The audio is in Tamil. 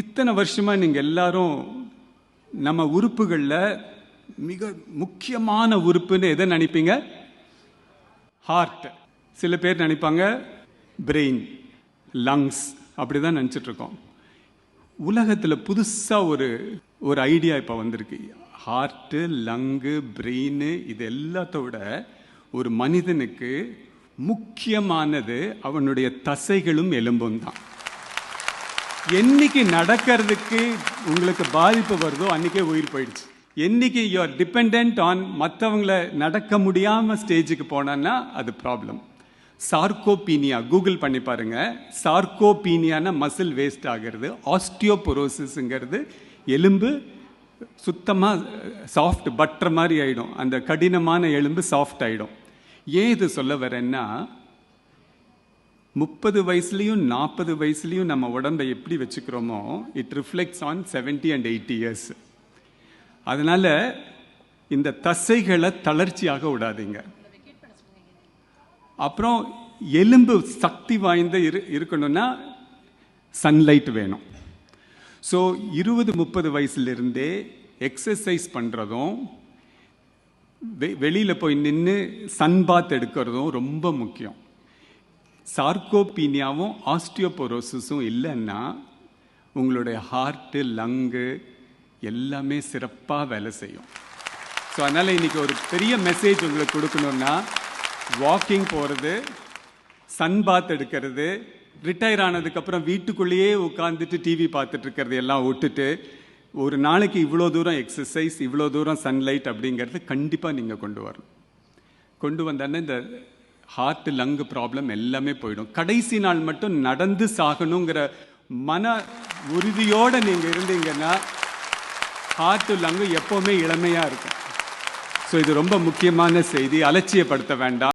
இத்தனை வருஷமா நீங்க எல்லாரும் நம்ம உறுப்புகளில் மிக முக்கியமான உறுப்புன்னு எதை நினைப்பீங்க? ஹார்ட். சில பேர் நினைப்பாங்க பிரெயின், லங்ஸ், அப்படிதான் நினைச்சிட்டு இருக்கோம். உலகத்தில் புதுசாக ஒரு ஐடியா இப்போ வந்திருக்கு. ஹார்ட்டு, லங்கு, பிரெயின் இது எல்லாத்தோட ஒரு மனிதனுக்கு முக்கியமானது அவனுடைய தசைகளும் எலும்பும் தான். என்னைக்கு நடக்கிறதுக்கு உங்களுக்கு பாதிப்பு வருதோ அன்னைக்கே உயிர் போயிடுச்சு. என்னைக்கு யூ ஆர் டிபெண்ட் ஆன் மற்றவங்களை நடக்க முடியாமல் ஸ்டேஜுக்கு போனான்னா அது ப்ராப்ளம். சார்கோபீனியா கூகுள் பண்ணி பாருங்க. சார்கோபீனியானா மசில் வேஸ்ட் ஆகிறது. ஆஸ்டியோபொரோசிஸ்ங்கிறது எலும்பு சுத்தமாக சாஃப்ட் பட்டர் மாதிரி ஆகிடும். அந்த கடினமான எலும்பு சாஃப்ட் ஆகிடும். ஏன் இது சொல்ல வரேன்னா, 30 வயசுலையும் 40 வயசுலையும் நம்ம உடம்பை எப்படி வச்சுக்கிறோமோ it reflects on 70 and 80 years. அதனால இந்த தசைகளை தளர்ச்சியாக விடாதீங்க. அப்புறம் எலும்பு சக்தி வாய்ந்த இருக்கணும்னா சன்லைட் வேணும். ஸோ 20-30 வயசுலேருந்தே எக்ஸசைஸ் பண்ணுறதும் வெளியில் போய் நின்று சன்பாத் எடுக்கிறதும் ரொம்ப முக்கியம். சார்கோபீனியாவும் ஆஸ்டியோபொரோசிஸும் இல்லைன்னா உங்களுடைய ஹார்ட்டு, லங்கு எல்லாமே சிறப்பாக வேலை செய்யும். ஸோ அதனால் இன்றைக்கி ஒரு பெரிய மெசேஜ் உங்களுக்கு கொடுக்கணுன்னா, வாக்கிங் போகிறது, சன்பாத் எடுக்கிறது, ரிட்டையர் ஆனதுக்கப்புறம் வீட்டுக்குள்ளேயே உட்காந்துட்டு டிவி பார்த்துட்டு இருக்கிறது எல்லாம் விட்டுட்டு ஒரு நாளைக்கு இவ்வளோ தூரம் எக்ஸசைஸ், இவ்வளோ தூரம் சன்லைட் அப்படிங்கிறது கண்டிப்பாக நீங்கள் கொண்டு வரணும். கொண்டு வந்தானே இந்த ஹார்ட், லங்கு ப்ராப்ளம் எல்லாமே போயிடும். கடைசி நாள் மட்டும் நடந்து சாகணுங்கிற மன உறுதியோடு நீங்கள் இருந்தீங்கன்னா ஹார்ட், லங்கு எப்போவுமே இளமையாக இருக்கும். ஸோ இது ரொம்ப முக்கியமான செய்தி. அலட்சியப்படுத்த வேண்டாம்.